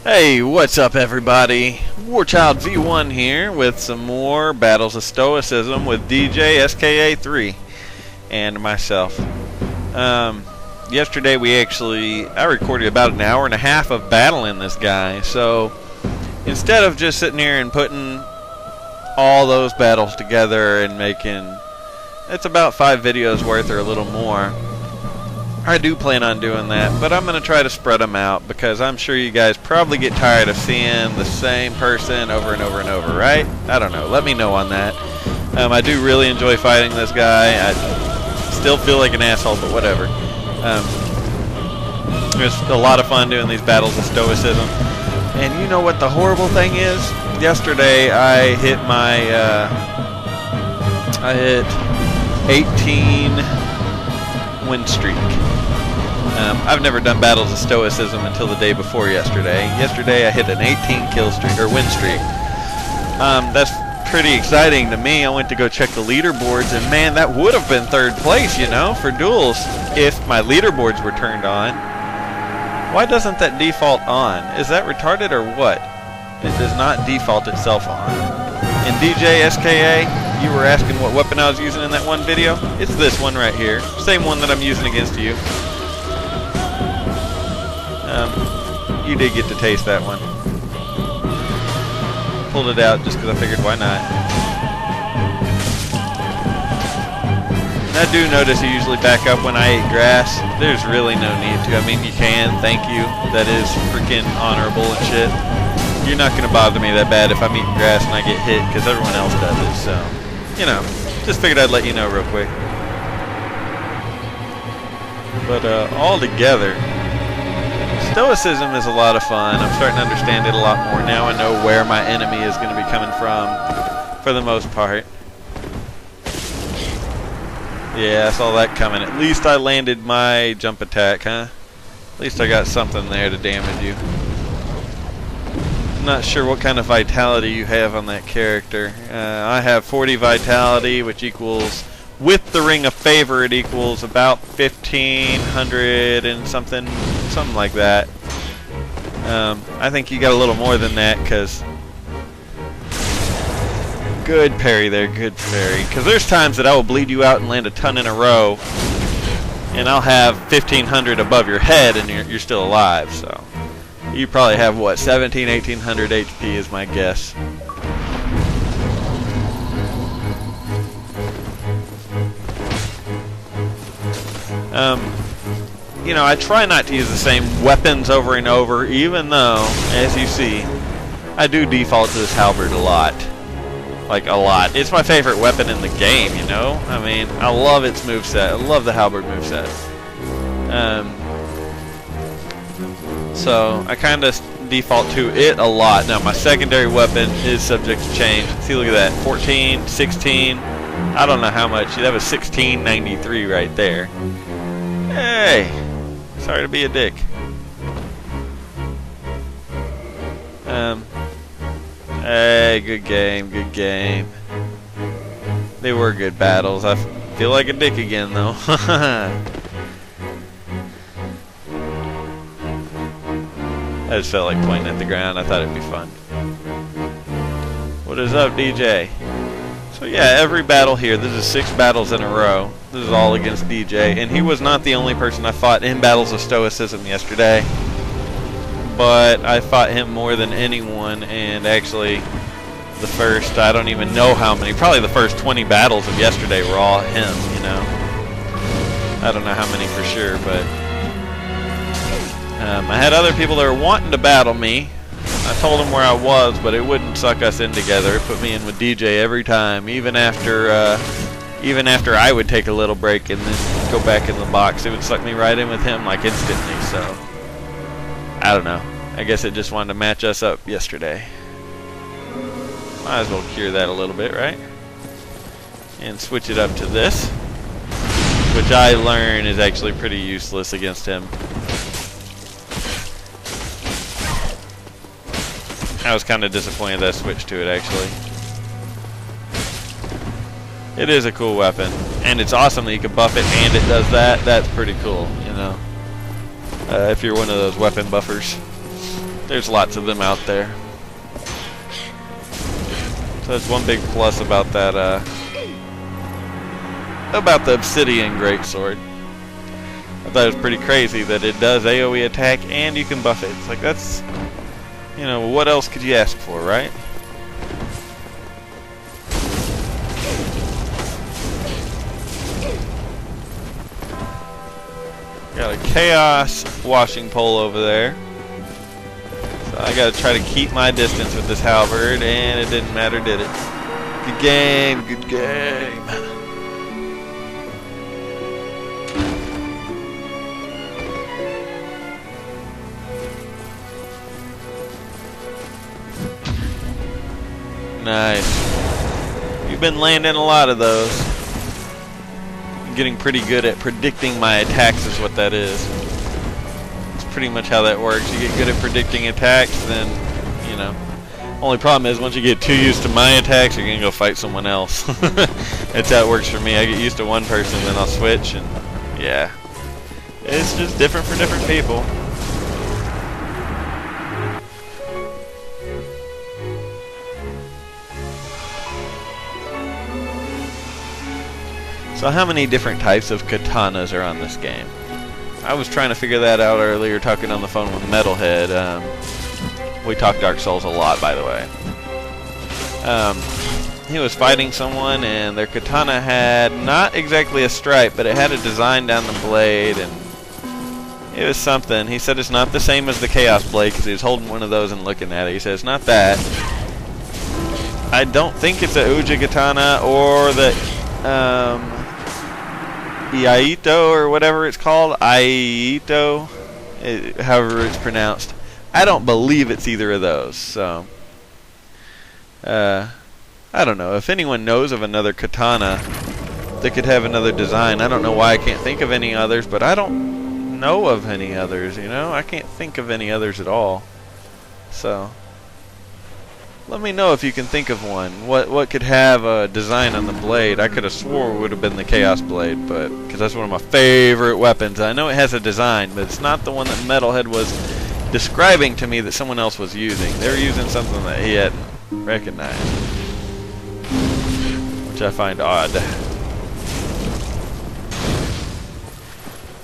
Hey, what's up everybody? Warchild V1 here with some more Battles of Stoicism with DJska3 and myself. Yesterday I recorded about an hour and a half of battling this guy, so instead of just sitting here and putting all those battles together and making, it's about 5 videos worth or a little more. I do plan on doing that, but I'm going to try to spread them out because I'm sure you guys probably get tired of seeing the same person over and over and over, right? I don't know. Let me know on that. I do really enjoy fighting this guy. I still feel like an asshole, but whatever. It's a lot of fun doing these battles of stoicism. And you know what the horrible thing is? Yesterday I hit my 18 win streak. I've never done battles of stoicism until the day before yesterday. Yesterday I hit an 18 kill streak or win streak. That's pretty exciting to me. I went to go check the leaderboards, and man, that would have been 3rd place, you know, for duels if my leaderboards were turned on. Why doesn't that default on? Is that retarded or what? It does not default itself on. In DJska, you were asking what weapon I was using in that one video. It's this one right here. Same one that I'm using against you. You did get to taste that one. Pulled it out just because I figured why not. And I do notice you usually back up when I eat grass. There's really no need to. I mean, you can. Thank you. That is freaking honorable and shit. You're not going to bother me that bad if I'm eating grass and I get hit because everyone else does it. So, you know, just figured I'd let you know real quick. But all together, stoicism is a lot of fun. I'm starting to understand it a lot more. Now I know where my enemy is going to be coming from for the most part. Yeah, I saw that coming. At least I landed my jump attack, huh? At least I got something there to damage you. I'm not sure what kind of vitality you have on that character. I have 40 vitality, which equals, with the Ring of Favor, it equals about 1,500 and something like that. I think you got a little more than that, because good parry there, good parry. Because there's times that I will bleed you out and land a ton in a row, and I'll have 1,500 above your head, and you're still alive. So you probably have what, 1,800 HP is my guess. You know, I try not to use the same weapons over and over, even though, as you see, I do default to this halberd a lot. Like, a lot. It's my favorite weapon in the game, you know? I mean, I love its moveset. I love the halberd moveset. So, I kind of default to it a lot. Now, my secondary weapon is subject to change. See, look at that. 14, 16. I don't know how much. That was 1693 right there. Hey! Sorry to be a dick. Hey, good game, good game. They were good battles. I feel like a dick again, though. I just felt like pointing at the ground. I thought it'd be fun. What is up, DJ? So yeah, every battle here, this is 6 battles in a row. This is all against DJ, and he was not the only person I fought in battles of stoicism yesterday. But I fought him more than anyone, and actually the first, I don't even know how many, probably the first 20 battles of yesterday were all him, you know. I don't know how many for sure, but I had other people that were wanting to battle me. I told him where I was, but it wouldn't suck us in together. It put me in with DJ every time, even after I would take a little break and then go back in the box. It would suck me right in with him like instantly. So I don't know. I guess it just wanted to match us up yesterday. Might as well cure that a little bit, right? And switch it up to this, which I learn is actually pretty useless against him. I was kind of disappointed that I switched to it, actually. It is a cool weapon, and it's awesome that you can buff it and it does that. That's pretty cool, you know. If you're one of those weapon buffers. There's lots of them out there. So that's one big plus about that, about the Obsidian Greatsword. I thought it was pretty crazy that it does AoE attack and you can buff it. It's like, that's, you know, what else could you ask for, right? Got a chaos washing pole over there. So I gotta try to keep my distance with this halberd, and it didn't matter, did it? Good game, good game. Nice. You've been landing a lot of those. I'm getting pretty good at predicting my attacks is what that is. That's pretty much how that works. You get good at predicting attacks, then, you know. Only problem is once you get too used to my attacks, you're going to go fight someone else. That's how it works for me. I get used to one person, then I'll switch, and yeah. It's just different for different people. So how many different types of katanas are on this game? I was trying to figure that out earlier talking on the phone with Metalhead. We talk Dark Souls a lot, by the way. He was fighting someone and their katana had not exactly a stripe, but it had a design down the blade, and it was something. He said it's not the same as the Chaos Blade because he was holding one of those and looking at it. He said it's not that. I don't think it's a Uji katana or the Iaito or whatever it's called. Iaito, however it's pronounced. I don't believe it's either of those, so I don't know. If anyone knows of another katana that could have another design, I don't know why I can't think of any others, but I don't know of any others, you know? I can't think of any others at all. So let me know if you can think of one. What could have a design on the blade? I could have swore it would have been the Chaos Blade, but because that's one of my favorite weapons. I know it has a design, but it's not the one that Metalhead was describing to me that someone else was using. They were using something that he hadn't recognized, which I find odd.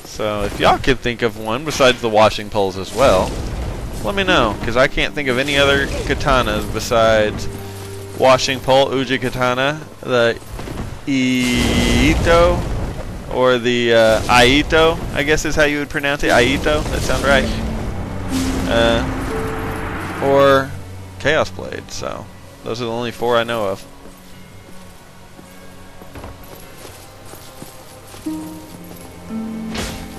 So if y'all could think of one besides the washing poles as well, let me know, because I can't think of any other katanas besides washing pole, Uji katana, the Iaito, or the Iaito, I guess is how you would pronounce it. Iaito, that sound right? Or Chaos Blade. So those are the only four I know of.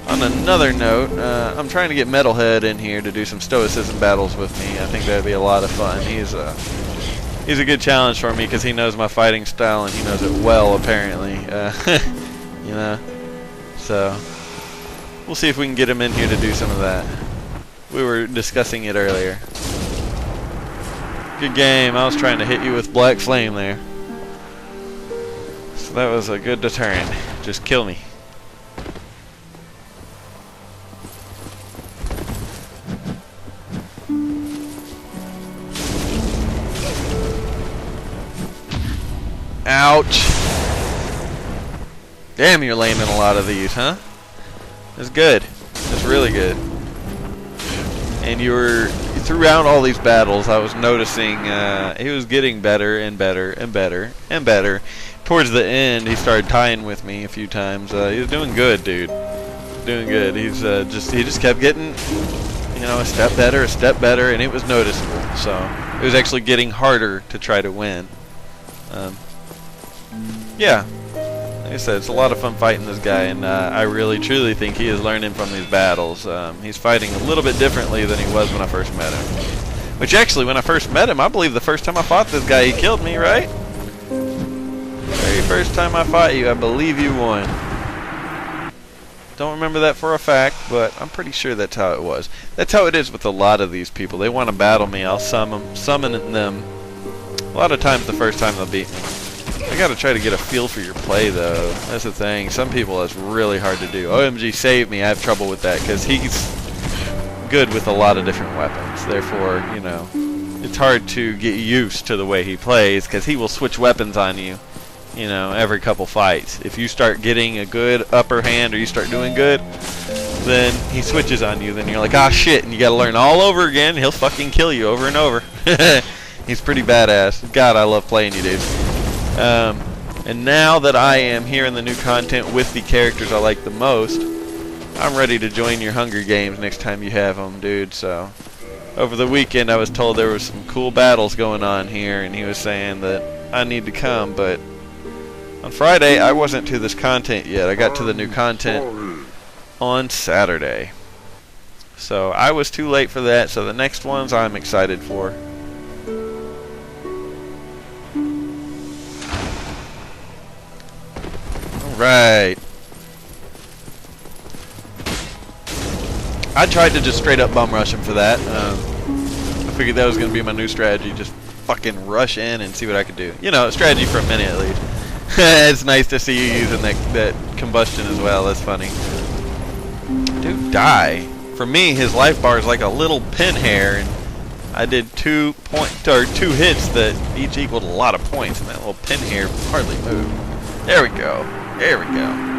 On another note, I'm trying to get Metalhead in here to do some Stoicism battles with me. I think that'd be a lot of fun. He's a good challenge for me because he knows my fighting style and he knows it well, apparently. You know, so we'll see if we can get him in here to do some of that. We were discussing it earlier. Good game. I was trying to hit you with Black Flame there, so that was a good deterrent. Just kill me. Ouch. Damn, you're landing a lot of these, huh? That's good. That's really good. And throughout all these battles, I was noticing he was getting better and better and better and better. Towards the end, he started tying with me a few times. He was doing good, dude. Doing good. He just kept getting, you know, a step better, and it was noticeable. So it was actually getting harder to try to win. Yeah, like I said, it's a lot of fun fighting this guy, and I really truly think he is learning from these battles. He's fighting a little bit differently than he was when I first met him. Which actually, when I first met him, I believe the first time I fought this guy, he killed me, right? Very first time I fought you, I believe you won. Don't remember that for a fact, but I'm pretty sure that's how it was. That's how it is with a lot of these people. They want to battle me, I'll summon them. A lot of times the first time they'll beat me. I gotta try to get a feel for your play, though. That's the thing. Some people, that's really hard to do. OMG, save me. I have trouble with that because he's good with a lot of different weapons. Therefore, you know, it's hard to get used to the way he plays because he will switch weapons on you, you know, every couple fights. If you start getting a good upper hand or you start doing good, then he switches on you. Then you're like, ah, shit, and you gotta learn all over again. He'll fucking kill you over and over. He's pretty badass. God, I love playing you, dude. And now that I am here in the new content with the characters I like the most, I'm ready to join your Hunger Games next time you have them, dude. So, over the weekend I was told there was some cool battles going on here, and he was saying that I need to come, but on Friday I wasn't to this content yet. I got to the new content on Saturday. So, I was too late for that, so the next ones I'm excited for. Alright. I tried to just straight up bum rush him for that. I figured that was going to be my new strategy. Just fucking rush in and see what I could do. You know, strategy for a minute at least. It's nice to see you using that combustion as well. That's funny. Dude, die. For me, his life bar is like a little pin hair, and I did 2 hits that each equaled a lot of points, and that little pin hair hardly moved. There we go. There we go.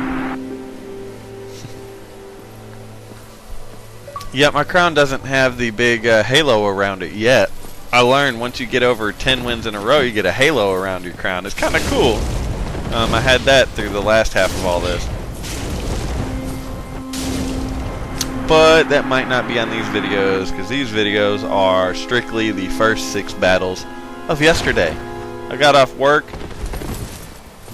Yeah, my crown doesn't have the big halo around it yet. I learned once you get over 10 wins in a row, you get a halo around your crown. It's kind of cool. I had that through the last half of all this. But that might not be on these videos, because these videos are strictly the first 6 battles of yesterday. I got off work,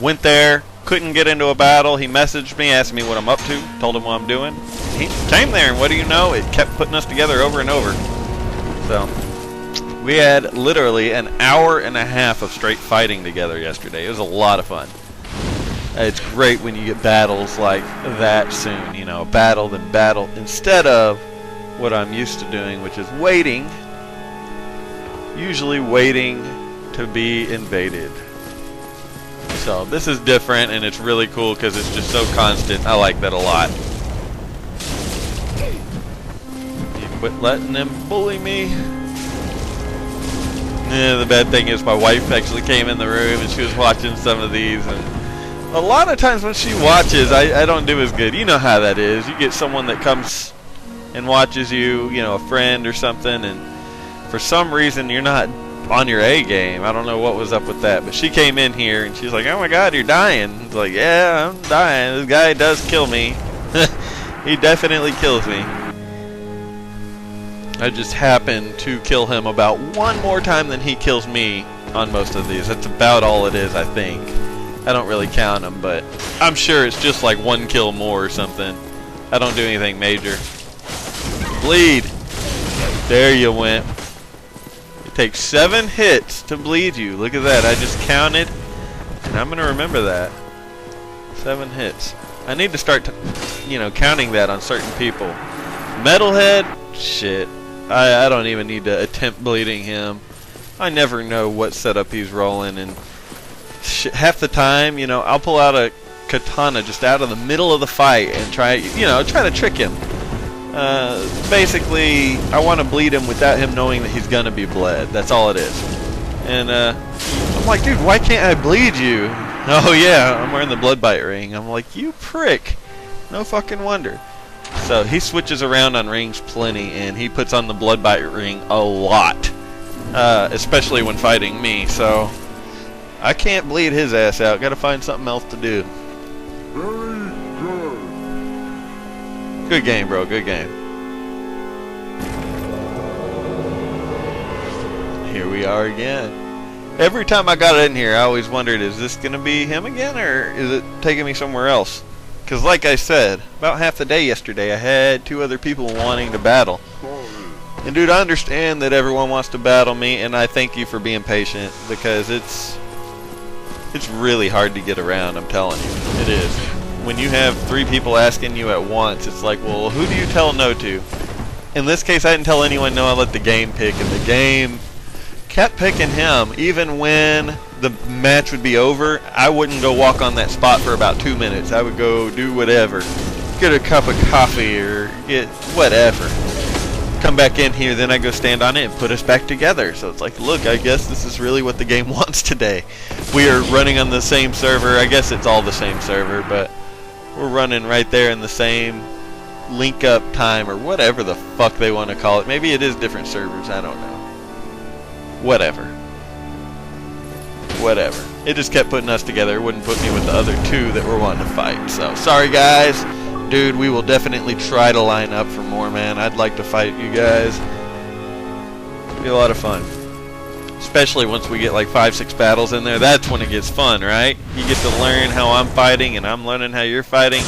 went there, couldn't get into a battle. He messaged me, asked me what I'm up to, told him what I'm doing. He came there, and what do you know? It kept putting us together over and over. So, we had literally an hour and a half of straight fighting together yesterday. It was a lot of fun. It's great when you get battles like that soon. You know, battle then battle, instead of what I'm used to doing, which is waiting. Usually waiting to be invaded. So, this is different, and it's really cool because it's just so constant. I like that a lot. Quit letting them bully me. Yeah, the bad thing is my wife actually came in the room and she was watching some of these, and a lot of times when she watches, I don't do as good. You know how that is. You get someone that comes and watches you, you know, a friend or something, and for some reason you're not on your A game. I don't know what was up with that, but she came in here and she's like, "Oh my God, you're dying." It's like, yeah, I'm dying. This guy does kill me. He definitely kills me. I just happen to kill him about 1 more time than he kills me on most of these. That's about all it is, I think. I don't really count them, but I'm sure it's just like 1 kill more or something. I don't do anything major. Bleed. There you went. It takes 7 hits to bleed you. Look at that. I just counted, and I'm going to remember that. 7 hits. I need to start, you know, counting that on certain people. Metalhead? Shit. I don't even need to attempt bleeding him. I never know what setup he's rolling, and half the time, you know, I'll pull out a katana just out of the middle of the fight and try to trick him. Basically, I want to bleed him without him knowing that he's gonna be bled. That's all it is. And I'm like, dude, why can't I bleed you? Oh yeah, I'm wearing the blood bite ring. I'm like, you prick. No fucking wonder. So he switches around on rings plenty, and he puts on the blood bite ring a lot, especially when fighting me. So I can't bleed his ass out. Got to find something else to do. Good game, bro. Good game. Here we are again. Every time I got in here, I always wondered, is this gonna be him again, or is it taking me somewhere else? Because like I said, about half the day yesterday, I had 2 other people wanting to battle. And dude, I understand that everyone wants to battle me, and I thank you for being patient, because it's really hard to get around, I'm telling you. It is. When you have 3 people asking you at once, it's like, well, who do you tell no to? In this case, I didn't tell anyone no, I let the game pick, and the game kept picking him. Even when the match would be over, I wouldn't go walk on that spot for about 2 minutes. I would go do whatever. Get a cup of coffee or get whatever. come back in here, then I go stand on it and put us back together. So it's like, look, I guess this is really what the game wants today. We are running on the same server. I guess it's all the same server, but we're running right there in the same link up time or whatever the fuck they want to call it. Maybe it is different servers, I don't know. Whatever. It just kept putting us together. It wouldn't put me with the other two that were wanting to fight. So sorry guys. Dude, we will definitely try to line up for more, man. I'd like to fight you guys. It'd be a lot of fun. Especially once we get like 5-6 battles in there. That's when it gets fun, right? You get to learn how I'm fighting and I'm learning how you're fighting.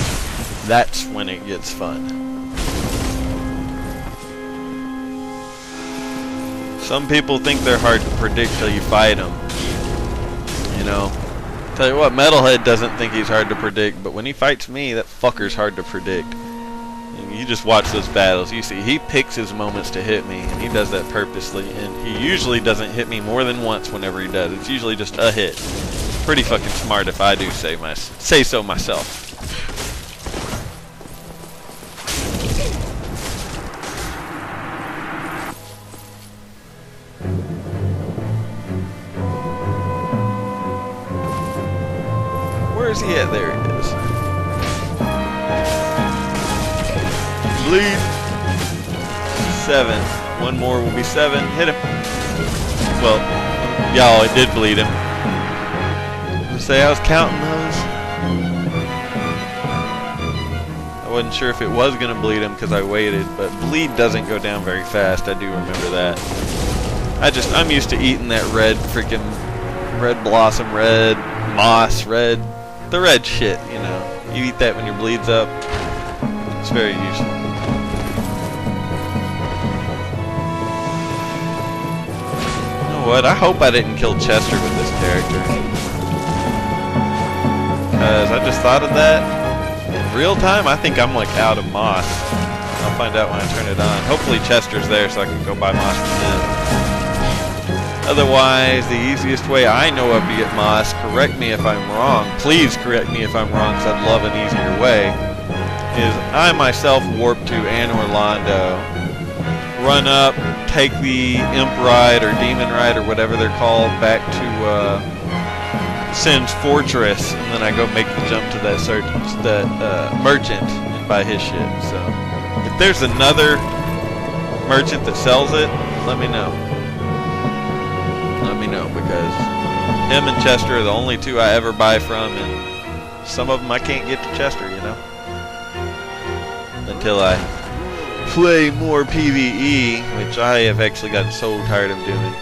That's when it gets fun. Some people think they're hard to predict till you fight them. You know? Tell you what, Metalhead doesn't think he's hard to predict, but when he fights me, that fucker's hard to predict. And you just watch those battles. You see, he picks his moments to hit me, and he does that purposely. And he usually doesn't hit me more than once whenever he does. It's usually just a hit. Pretty fucking smart if I do say so myself. Where's he at? There he is. Bleed. 7. One more will be 7. Hit him. Well, y'all, it did bleed him. I was counting those. I wasn't sure if it was going to bleed him because I waited, but bleed doesn't go down very fast. I do remember that. I'm used to eating that red freaking red blossom, red moss, the red shit, you know. You eat that when your bleed's up. It's very useful. You know what? I hope I didn't kill Chester with this character. Because I just thought of that. In real time, I think I'm like out of moss. I'll find out when I turn it on. Hopefully Chester's there so I can go buy moss from him. Otherwise, the easiest way I know of to get moss, correct me if I'm wrong, please correct me if I'm wrong because I'd love an easier way, is I myself warp to Anor Londo, run up, take the Imp Ride or Demon Ride or whatever they're called back to Sin's Fortress, and then I go make the jump to that merchant and buy his shit. So if there's another merchant that sells it, let me know. Let me know, because him and Chester are the only two I ever buy from, and some of them I can't get to Chester, you know, until I play more PvE, which I have actually gotten so tired of doing.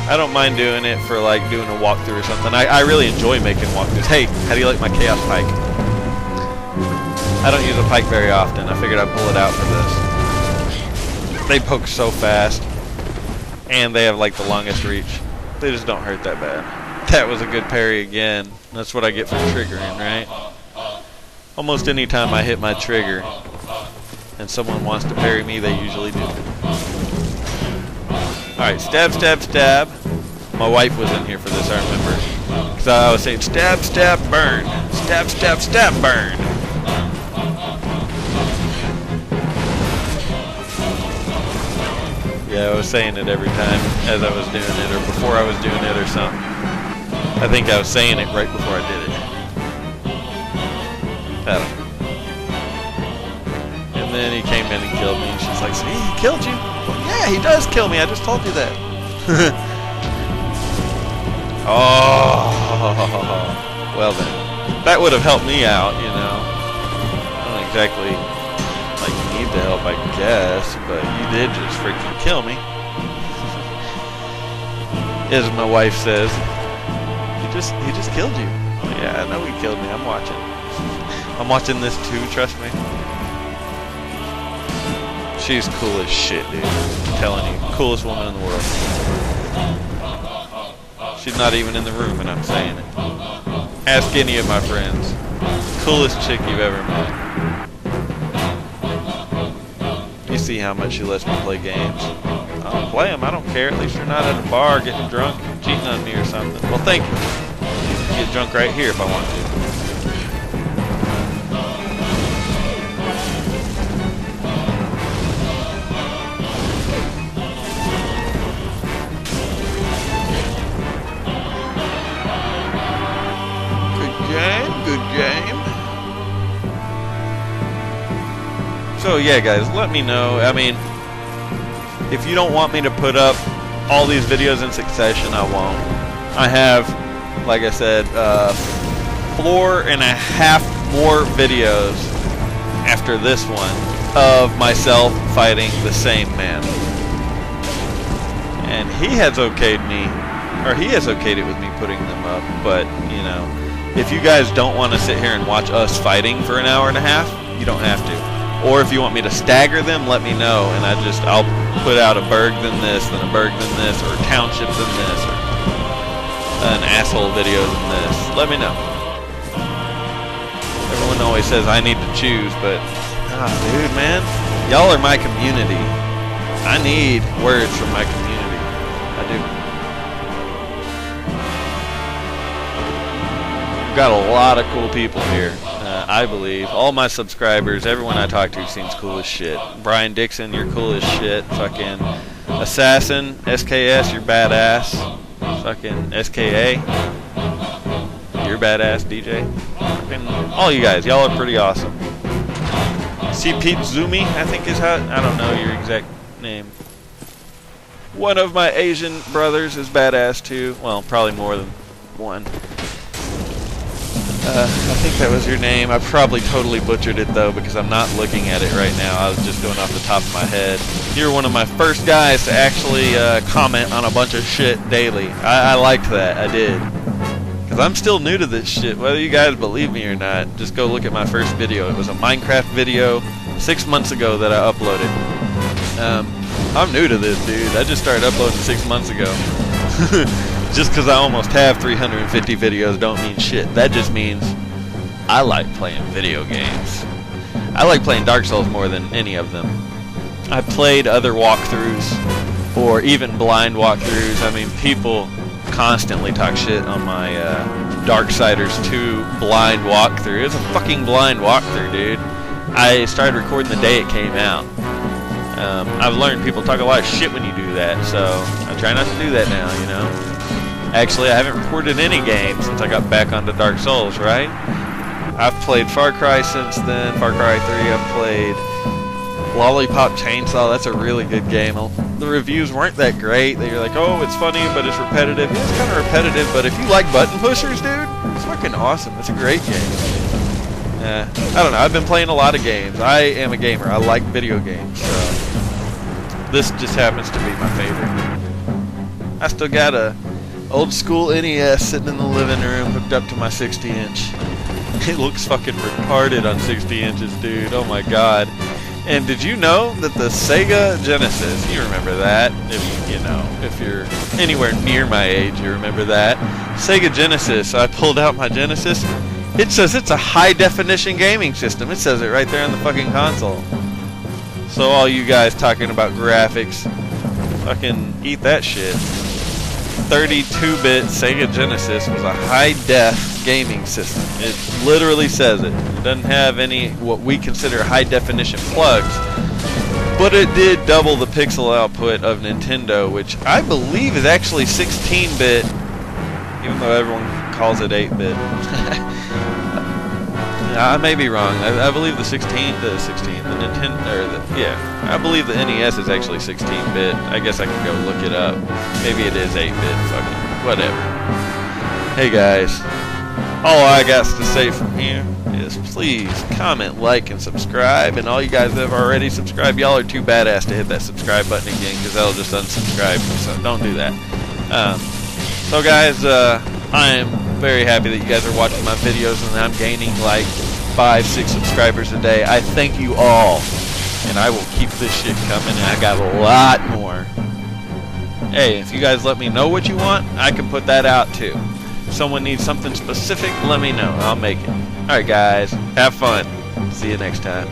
I don't mind doing it for like doing a walkthrough or something. I really enjoy making walkthroughs. Hey, how do you like my Chaos Pike? I don't use a pike very often. I figured I'd pull it out for this. They poke so fast. And they have like the longest reach. They just don't hurt that bad. That was a good parry again. That's what I get for triggering, right? Almost any time I hit my trigger and someone wants to parry me, they usually do. Alright, stab, stab, stab. My wife was in here for this, I remember. Because I was saying, stab, stab, burn. Stab, stab, stab, burn. Yeah, I was saying it every time as I was doing it, or before I was doing it or something. I think I was saying it right before I did it. I don't know. And then he came in and killed me. And she's like, see, he killed you? Yeah, he does kill me. I just told you that. Oh, well then. That would have helped me out, you know. I don't exactly like need the help, I guess, but you did just freaking kill me. As my wife says, he just killed you. Oh yeah, I know he killed me. I'm watching. I'm watching this too, trust me. She's cool as shit, dude. I'm telling you, coolest woman in the world. She's not even in the room, and I'm saying it. Ask any of my friends. Coolest chick you've ever met. You see how much she lets me play games. I'll play them, I don't care. At least you're not at a bar getting drunk, cheating on me or something. Well, thank you. Get drunk right here if I want to. So yeah, guys, let me know. I mean, if you don't want me to put up all these videos in succession, I won't. I have, like I said, 4.5 more videos after this one of myself fighting the same man. And he has okayed me, or he has okayed it with me putting them up, but, you know, if you guys don't want to sit here and watch us fighting for an hour and a half, you don't have to. Or if you want me to stagger them, let me know, and I'll put out a burg than this, then a burg than this, or a township than this, or an asshole video than this. Let me know. Everyone always says I need to choose, but dude, man, y'all are my community. I need words from my community. I do. We've got a lot of cool people here. I believe. All my subscribers, everyone I talk to seems cool as shit. Brian Dixon, you're cool as shit. Fucking Assassin, SKS, you're badass. Fucking SKA, you're badass, DJ. Fucking all you guys, y'all are pretty awesome. pt2, I think is how, I don't know your exact name. One of my Asian brothers is badass too. Well, probably more than one. I think that was your name. I probably totally butchered it though because I'm not looking at it right now. I was just going off the top of my head. You're one of my first guys to actually comment on a bunch of shit daily. I liked that. I did. Because I'm still new to this shit. Whether you guys believe me or not, just go look at my first video. It was a Minecraft video 6 months ago that I uploaded. I'm new to this, dude. I just started uploading 6 months ago. Just because I almost have 350 videos don't mean shit. That just means I like playing video games. I like playing Dark Souls more than any of them. I played other walkthroughs or even blind walkthroughs. I mean, people constantly talk shit on my Darksiders 2 blind walkthrough. It's a fucking blind walkthrough, dude. I started recording the day it came out. I've learned people talk a lot of shit when you do that, so I try not to do that now, you know. Actually, I haven't recorded any games since I got back onto Dark Souls, right? I've played Far Cry since then, Far Cry 3, I've played Lollipop Chainsaw, that's a really good game. The reviews weren't that great. They were like, oh, it's funny, but it's repetitive. Yeah, it's kind of repetitive, but if you like button pushers, dude, it's fucking awesome. It's a great game. I don't know, I've been playing a lot of games. I am a gamer. I like video games, so this just happens to be my favorite. I still got a old school NES sitting in the living room hooked up to my 60-inch. It looks fucking retarded on 60 inches, dude. Oh my god. And did you know that the Sega Genesis, you remember that, if you're anywhere near my age, you remember that. Sega Genesis, I pulled out my Genesis. It says it's a high-definition gaming system. It says it right there on the fucking console. So all you guys talking about graphics, fucking eat that shit. 32-bit Sega Genesis was a high-def gaming system. It literally says it. It doesn't have any what we consider high-definition plugs, but it did double the pixel output of Nintendo, which I believe is actually 16-bit, even though everyone calls it 8-bit. I may be wrong. I believe I believe the NES is actually 16-bit. I guess I can go look it up. Maybe it is 8-bit. Fucking whatever. Hey guys, all I got to say from here is please comment, like, and subscribe. And all you guys that have already subscribed, y'all are too badass to hit that subscribe button again, because that'll just unsubscribe me. So don't do that. So guys, I am very happy that you guys are watching my videos and I'm gaining like 5-6 subscribers a day. I thank you all, and I will keep this shit coming, and I got a lot more. Hey, if you guys let me know what you want, I can put that out too. If someone needs something specific, let me know. I'll make it. Alright guys, have fun. See you next time.